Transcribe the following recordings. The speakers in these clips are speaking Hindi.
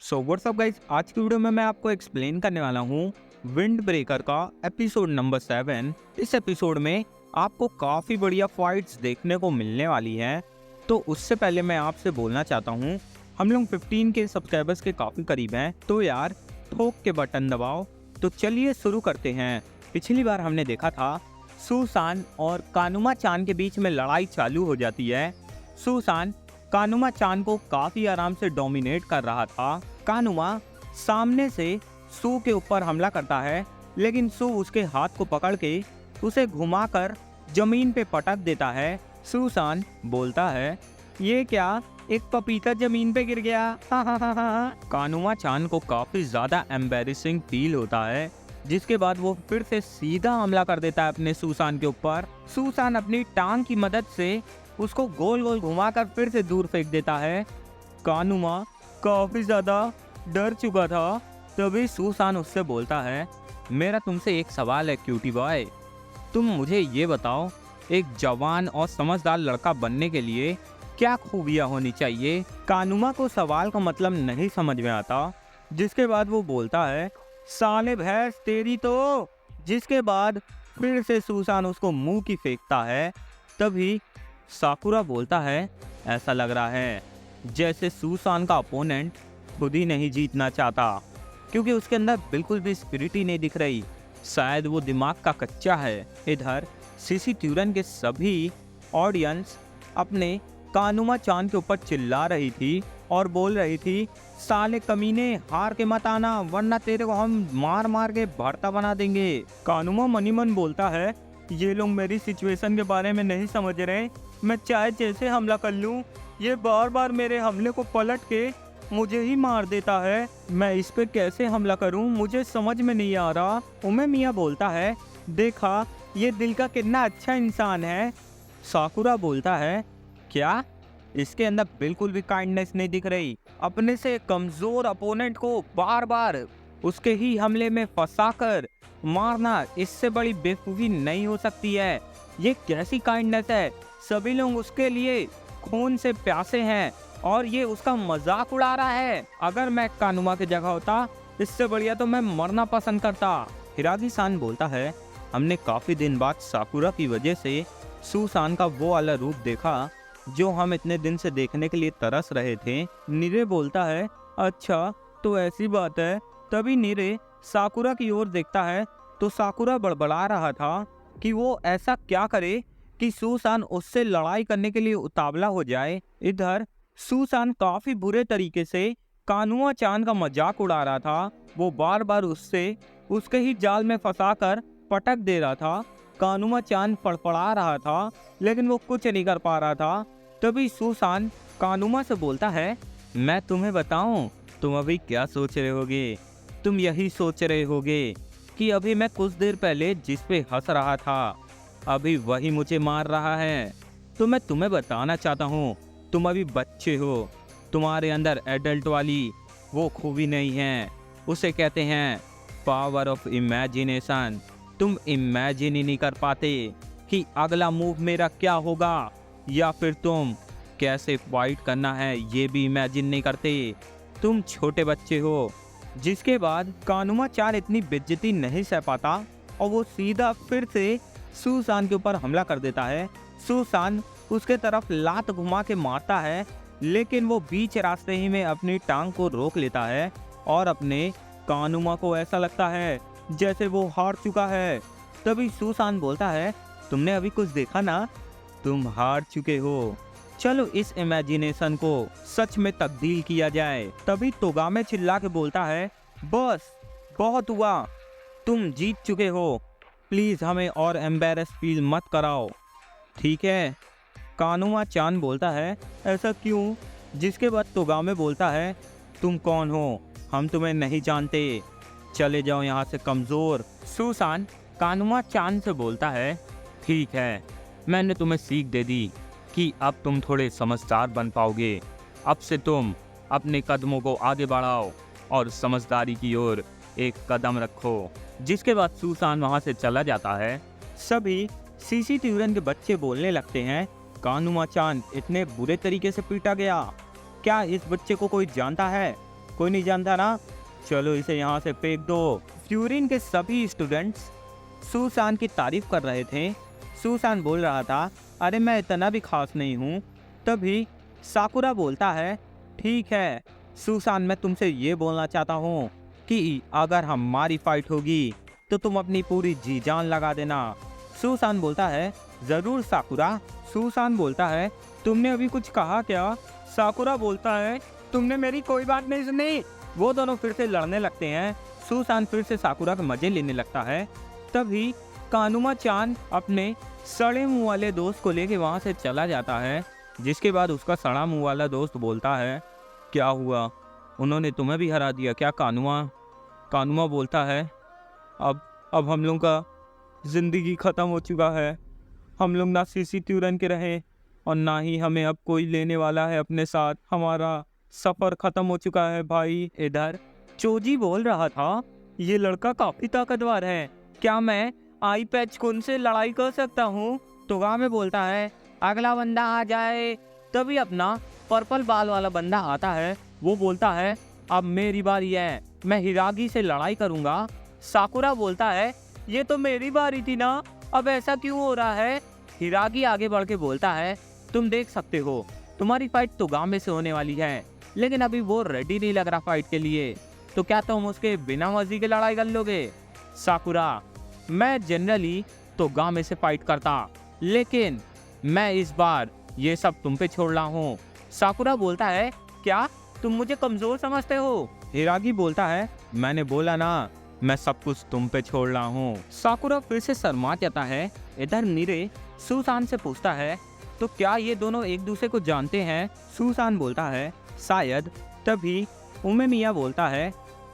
सो व्हाट्सअप गाइस, आज की वीडियो में मैं आपको एक्सप्लेन करने वाला हूँ विंड ब्रेकर का एपिसोड नंबर 7। इस एपिसोड में आपको काफ़ी बढ़िया फाइट्स देखने को मिलने वाली हैं। तो उससे पहले मैं आपसे बोलना चाहता हूँ, हम लोग 15 के सब्सक्राइबर्स के काफ़ी करीब हैं, तो यार ठोक के बटन दबाओ। तो चलिए शुरू करते हैं। पिछली बार हमने देखा था सुसान और कानुमा चान के बीच में लड़ाई चालू हो जाती है। सुसान कानुमा चान को काफी आराम से डोमिनेट कर रहा था। कानुमा सामने से सू के ऊपर हमला करता है, लेकिन सू उसके हाथ को पकड़ के उसे घुमाकर जमीन पे पटक देता है। सुसान बोलता है, ये क्या, एक पपीता जमीन पे गिर गया। कानुमा चान को काफी ज्यादा एम्बेरसिंग फील होता है, जिसके बाद वो फिर से सीधा हमला कर देता है अपने सुसान के ऊपर। सुसान अपनी टांग की मदद से उसको गोल गोल घुमाकर फिर से दूर फेंक देता है। कानुमा काफी ज्यादा डर चुका था। तभी सुसान उससे बोलता है, मेरा तुमसे एक सवाल है क्यूटी बॉय, तुम मुझे ये बताओ, एक जवान और समझदार लड़का बनने के लिए क्या खूबियां होनी चाहिए। कानुमा को सवाल का मतलब नहीं समझ में आता, जिसके बाद वो बोलता है, साले भैंस तेरी तो। जिसके बाद फिर से सुसान उसको मुंह की फेंकता है। तभी साकुरा बोलता है, ऐसा लग रहा है जैसे सुसान का अपोनेंट खुद ही नहीं जीतना चाहता, क्योंकि उसके अंदर बिल्कुल भी स्पिरिट ही नहीं दिख रही। शायद वो दिमाग का कच्चा है। इधर सीसी ट्यूरन के सभी ऑडियंस अपने कानुमा चान के ऊपर चिल्ला रही थी और बोल रही थी, साले कमीने, हार के मत आना, वरना तेरे को हम मार मार के भरता बना देंगे। कानुमा मनी मन बोलता है, ये लोग मेरी सिचुएशन के बारे में नहीं समझ रहे। मैं चाहे जैसे हमला कर लूं, ये बार बार मेरे हमले को पलट के मुझे ही मार देता है। मैं इस पे कैसे हमला करूं, मुझे समझ में नहीं आ रहा। उमे मिया बोलता है, देखा ये दिल का कितना अच्छा इंसान है। साकुरा बोलता है, क्या, इसके अंदर बिल्कुल भी काइंडनेस नहीं दिख रही। अपने से कमजोर अपोनेंट को बार बार उसके ही हमले में फंसाकर मारना, इससे बड़ी बेवकूफ़ी नहीं हो सकती है। ये कैसी काइंडनेस है। सभी लोग उसके लिए खून से प्यासे हैं और ये उसका मजाक उड़ा रहा है। अगर मैं कानुमा की जगह होता, इससे बढ़िया तो मैं मरना पसंद करता। हिरागी सान बोलता है, हमने काफी दिन बाद साकुरा की वजह से सुसान का वो वाला रूप देखा जो हम इतने दिन से देखने के लिए तरस रहे थे। नीरे बोलता है, अच्छा तो ऐसी बात है। तभी नीरे साकुरा की ओर देखता है तो साकुरा बड़बड़ा रहा था कि वो ऐसा क्या करे कि सुसान उससे लड़ाई करने के लिए उतावला हो जाए। इधर सुसान काफी बुरे तरीके से कानुमा चान का मजाक उड़ा रहा था। वो बार बार उससे उसके ही जाल में फंसाकर पटक दे रहा था। कानुमा चान फड़फड़ा रहा था, लेकिन वो कुछ नहीं कर पा रहा था। तभी सुसान कानुमा से बोलता है, मैं तुम्हें बताऊं, तुम अभी क्या सोच रहे होगे। तुम यही सोच रहे होगे कि अभी मैं कुछ देर पहले जिस पे हंस रहा था, अभी वही मुझे मार रहा है। तो मैं तुम्हें बताना चाहता हूँ, तुम अभी बच्चे हो, तुम्हारे अंदर एडल्ट वाली वो खूबी नहीं है। उसे कहते हैं पावर ऑफ इमेजिनेशन। तुम इमेजिन ही नहीं कर पाते कि अगला मूव मेरा क्या होगा, या फिर तुम कैसे फाइट करना है ये भी इमेजिन नहीं करते। तुम छोटे बच्चे हो। जिसके बाद कानुमा चान इतनी बेइज्जती नहीं सह पाता और वो सीधा फिर से सुसान के ऊपर हमला कर देता है। सुसान उसके तरफ लात घुमा के मारता है, लेकिन वो बीच रास्ते ही में अपनी टांग को रोक लेता है और अपने कानुमा को ऐसा लगता है जैसे वो हार चुका है। तभी सुसान बोलता है, तुमने अभी कुछ देखा ना, तुम हार चुके हो। चलो इस इमेजिनेशन को सच में तब्दील किया जाए। तभी तोगामे चिल्ला के बोलता है, बस बहुत हुआ, तुम जीत चुके हो, प्लीज हमें और एम्बेरस फील मत कराओ, ठीक है। कानुमा चान बोलता है, ऐसा क्यों। जिसके बाद तोगामे बोलता है, तुम कौन हो, हम तुम्हें नहीं जानते, चले जाओ यहाँ से कमजोर। सुसान कानुमा चान से बोलता है, ठीक है, मैंने तुम्हें सीख दे दी कि अब तुम थोड़े समझदार बन पाओगे। अब से तुम अपने कदमों को आगे बढ़ाओ और समझदारी की ओर एक कदम रखो। जिसके बाद सुसान वहां से चला जाता है। सभी सीसी ट्यूरन के बच्चे बोलने लगते हैं, कानुमा चान इतने बुरे तरीके से पीटा गया, क्या इस बच्चे को कोई जानता है। कोई नहीं जानता ना, चलो इसे यहाँ से फेंक दो। फ्यूरिन के सभी स्टूडेंट्स सुसान की तारीफ कर रहे थे। सुसान बोल रहा था, अरे मैं इतना भी खास नहीं हूँ। तभी साकुरा बोलता है, ठीक है सुसान, मैं तुमसे ये बोलना चाहता हूँ कि अगर हमारी फाइट होगी तो तुम अपनी पूरी जी जान लगा देना। सुसान बोलता है, जरूर साकुरा। सुसान बोलता है, तुमने अभी कुछ कहा क्या? साकुरा बोलता है, तुमने मेरी कोई बात नहीं सुनी। वो दोनों फिर से लड़ने लगते हैं। सुसान फिर से साकुरा के मजे लेने लगता है। तभी कानुमा चान अपने सड़े मुंह वाले दोस्त को लेके वहाँ से चला जाता है। जिसके बाद उसका सड़ा मुंह वाला दोस्त बोलता है, क्या हुआ, उन्होंने तुम्हें भी हरा दिया क्या कानुमा? कानुमा बोलता है, अब हम लोग का ज़िंदगी ख़त्म हो चुका है। हम लोग ना सीसी ट्यूरन के रहे और ना ही हमें अब कोई लेने वाला है अपने साथ। हमारा सफ़र ख़त्म हो चुका है भाई। इधर चोजी बोल रहा था, ये लड़का काफ़ी ताकतवर है, क्या मैं आई पैच कुन से लड़ाई कर सकता हूँ? तोगामे बोलता है, अगला बंदा आ जाए। तभी अपना पर्पल बाल वाला बंदा आता है। वो बोलता है, अब मेरी बारी है, मैं हिरागी से लड़ाई करूँगा। साकुरा बोलता है, ये तो मेरी बारी थी ना, अब ऐसा क्यों हो रहा है? हिरागी आगे बढ़ के बोलता है, तुम देख सकते हो तुम्हारी फाइट तोगामे से होने वाली है, लेकिन अभी वो रेडी नहीं लग रहा फाइट के लिए, तो क्या तुम उसके बिना मर्जी के लड़ाई कर लोगे? साकुरा, मैं जनरली तोगामे से फाइट करता, लेकिन मैं इस बार ये सब तुम पे छोड़ रहा हूँ। साकुरा बोलता है, क्या तुम मुझे कमजोर समझते हो? हिरागी बोलता है, मैंने बोला ना, मैं सब कुछ तुम पे छोड़ रहा हूँ। साकुरा फिर से शर्मा जाता है। इधर नीरे सुसान से पूछता है, तो क्या ये दोनों एक दूसरे को जानते हैं? सुसान बोलता है, शायद। तभी उमेमिया बोलता है,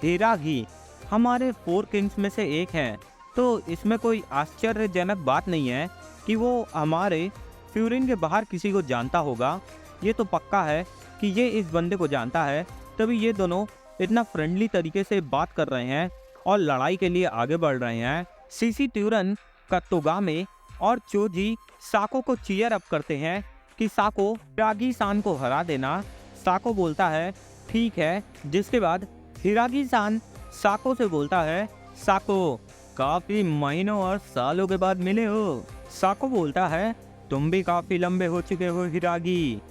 हिरागी हमारे 4 किंग्स में से एक है, तो इसमें कोई आश्चर्यजनक बात नहीं है कि वो हमारे फ्यूरिन के बाहर किसी को जानता होगा। ये तो पक्का है कि ये इस बंदे को जानता है, तभी ये दोनों इतना फ्रेंडली तरीके से बात कर रहे हैं और लड़ाई के लिए आगे बढ़ रहे हैं। सीसी ट्यूरन का तोगामे और चोजी साको को चीयर अप करते हैं कि साको हिरागी सान को हरा देना। साको बोलता है, ठीक है। जिसके बाद हिरागी सान साको से बोलता है, साको, काफी महीनों और सालों के बाद मिले हो। साको बोलता है, तुम भी काफी लंबे हो चुके हो हिरागी।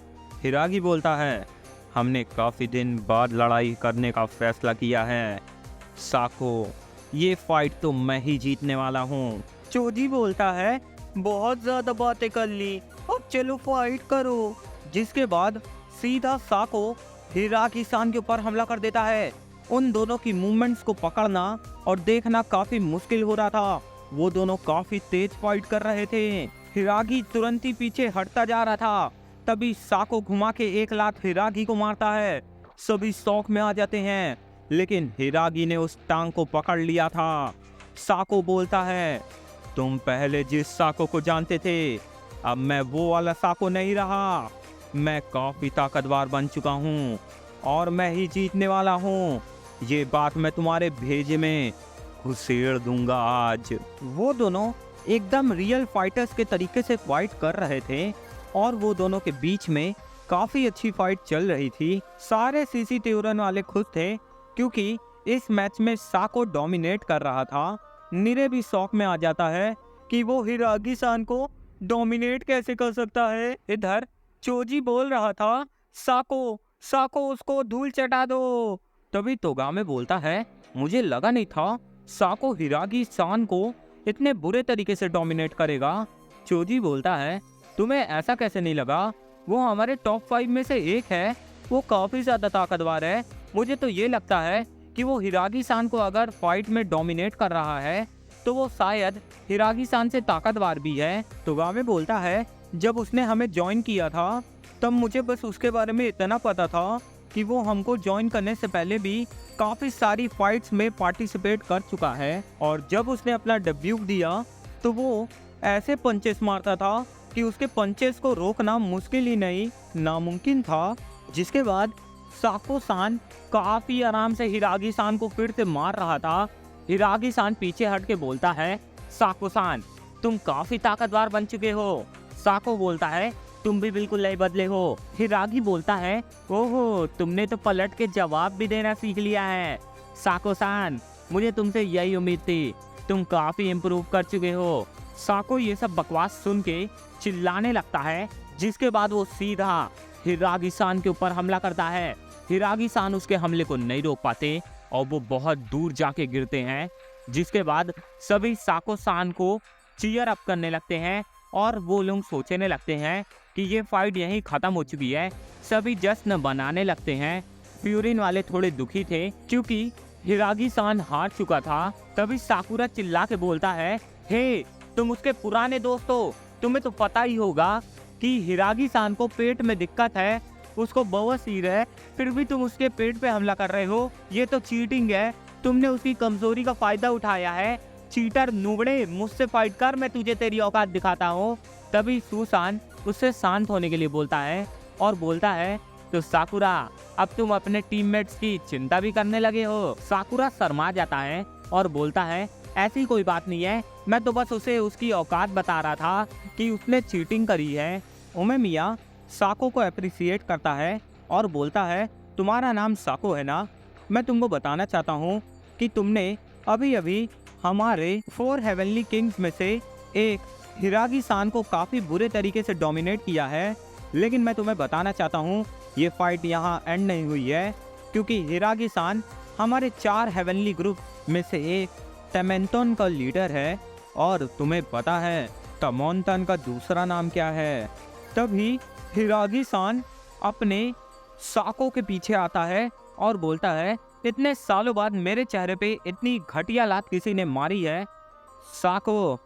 हिरागी बोलता है, हमने काफी दिन बाद लड़ाई करने का फैसला किया है। साको, ये फाइट तो मैं ही जीतने वाला हूँ। चोजी बोलता है, बहुत ज्यादा बातें कर ली, अब चलो फाइट करो। जिसके बाद सीधा साको हिरागी सान के ऊपर हमला कर देता है। उन दोनों की मूवमेंट्स को पकड़ना और देखना काफी मुश्किल हो रहा था। वो दोनों काफी तेज फाइट कर रहे थे। हिरागी तुरंत ही पीछे हटता जा रहा था। तभी साको घुमा के एक लात हिरागी को मारता है। सभी शौक में आ जाते हैं, लेकिन हिरागी ने उस टांग को पकड़ लिया था। साको बोलता है, तुम पहले जिस साको को जानते थे, अब मैं वो वाला साको नहीं रहा। मैं काफी ताकतवर बन चुका हूँ और मैं ही जीतने वाला हूँ। ये बात मैं तुम्हारे भेजे में घुसेड़ दूंगा आज। वो दोनों एकदम रियल फाइटर्स के तरीके से फाइट कर रहे थे और वो दोनों के बीच में काफी अच्छी फाइट चल रही थी। सारे सीसी ट्यूरन वाले खुश थे क्योंकि इस मैच में साको डोमिनेट कर रहा था। नीरे भी शौक में आ जाता है कि वो हिरागी सान को डोमिनेट कैसे कर सकता है। इधर चोजी बोल रहा था, साको, साको उसको धूल चटा दो। तभी तोगामे बोलता है, मुझे लगा नहीं था साको हिरागी सान को इतने बुरे तरीके से डोमिनेट करेगा। चोजी बोलता है, तुम्हें ऐसा कैसे नहीं लगा? वो हमारे टॉप 5 में से एक है, वो काफी ज्यादा ताकतवर है। मुझे तो ये लगता है कि वो हिरागी सान को अगर फाइट में डोमिनेट कर रहा है तो वो शायद हिरागी सान से ताकतवर भी है। तोगामे बोलता है, जब उसने हमें ज्वाइन किया था तब मुझे बस उसके बारे में इतना पता था कि वो हमको ज्वाइन करने से पहले भी काफ़ी सारी फाइट्स में पार्टिसिपेट कर चुका है, और जब उसने अपना डेब्यू दिया तो वो ऐसे पंचेस मारता था कि उसके पंचेस को रोकना मुश्किल ही नहीं, नामुमकिन था। जिसके बाद साको सान काफ़ी आराम से हिरागी सान को फिर से मार रहा था। हिरागी सान पीछे हट के बोलता है, साको सान, तुम काफ़ी ताकतवर बन चुके हो। साको बोलता है, तुम भी बिल्कुल नहीं बदले हो। हिरागी बोलता है, ओहो तुमने तो पलट के जवाब भी देना सीख लिया है। साको-सान, मुझे तुमसे यही उम्मीद थी, तुम काफी इम्प्रूव कर चुके हो। साको ये सब बकवास सुन के चिल्लाने लगता है, जिसके बाद वो सीधा हिरागी-सान के ऊपर हमला करता है। हिरागी-सान उसके हमले को नहीं रोक पाते और वो बहुत दूर जाके गिरते हैं, जिसके बाद सभी साको-सान को चीयर अप करने लगते हैं और वो लोग सोचने लगते हैं कि ये फाइट यहीं खत्म हो चुकी है। सभी जश्न बनाने लगते हैं। फ्यूरिन वाले थोड़े दुखी थे क्योंकि हिरागी-सान हार चुका था। तभी साकुरा चिल्ला के बोलता है, हे तुम उसके पुराने दोस्त हो, तुम्हें तो पता ही होगा कि हिरागी-सान को पेट में दिक्कत है, उसको बवासीर है, फिर भी तुम उसके पेट पे हमला कर रहे हो। ये तो चीटिंग है, तुमने उसकी कमजोरी का फायदा उठाया है। चीटर नुबड़े, मुझसे फाइट कर, मैं तुझे तेरी औकात दिखाता हूँ। तभी सुसान उससे शांत होने के लिए बोलता है और बोलता है, तो साकुरा अब तुम अपने टीममेट्स की चिंता भी करने लगे हो। साकुरा शर्मा जाता है और बोलता है, ऐसी कोई बात नहीं है, मैं तो बस उसे उसकी औकात बता रहा था कि उसने चीटिंग करी है। उमेमिया साको को अप्रिशिएट करता है और बोलता है, तुम्हारा नाम साको है ना? मैं तुमको बताना चाहता हूँ कि तुमने अभी अभी हमारे 4 हेवनली किंग्स में से एक हिरागी-सान को काफ़ी बुरे तरीके से डोमिनेट किया है। लेकिन मैं तुम्हें बताना चाहता हूँ, ये फाइट यहाँ एंड नहीं हुई है, क्योंकि हिरागी-सान हमारे 4 हेवनली ग्रुप में से एक टमेंटन का लीडर है। और तुम्हें पता है टमोंटन का दूसरा नाम क्या है? तभी हिरागी-सान अपने साको के पीछे आता है और बोलता है, इतने सालों बाद मेरे चेहरे पे इतनी घटिया लात किसी ने मारी है। साको,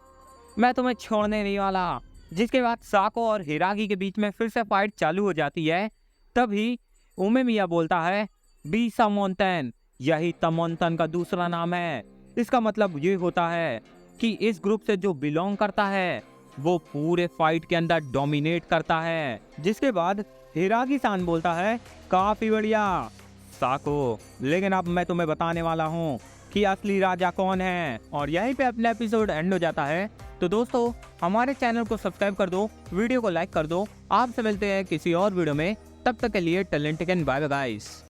मैं तुम्हें छोड़ने नहीं वाला। जिसके बाद साको और हिरागी के बीच में फिर से फाइट चालू हो जाती है। तभी उमेमिया बोलता है, बीसामोंटेन, यही तमोंटन का दूसरा नाम है। इसका मतलब ये होता है कि इस ग्रुप से जो बिलोंग करता है वो पूरे फाइट के अंदर डोमिनेट करता है। जिसके बाद हिरागी-सान बोलता है, काफी बढ़िया साको, लेकिन अब मैं तुम्हें बताने वाला हूँ कि असली राजा कौन है। और यहीं पे अपना एपिसोड एंड हो जाता है। तो दोस्तों, हमारे चैनल को सब्सक्राइब कर दो, वीडियो को लाइक कर दो। आपसे मिलते हैं किसी और वीडियो में, तब तक के लिए टैलेंट बाय बाय गाइस।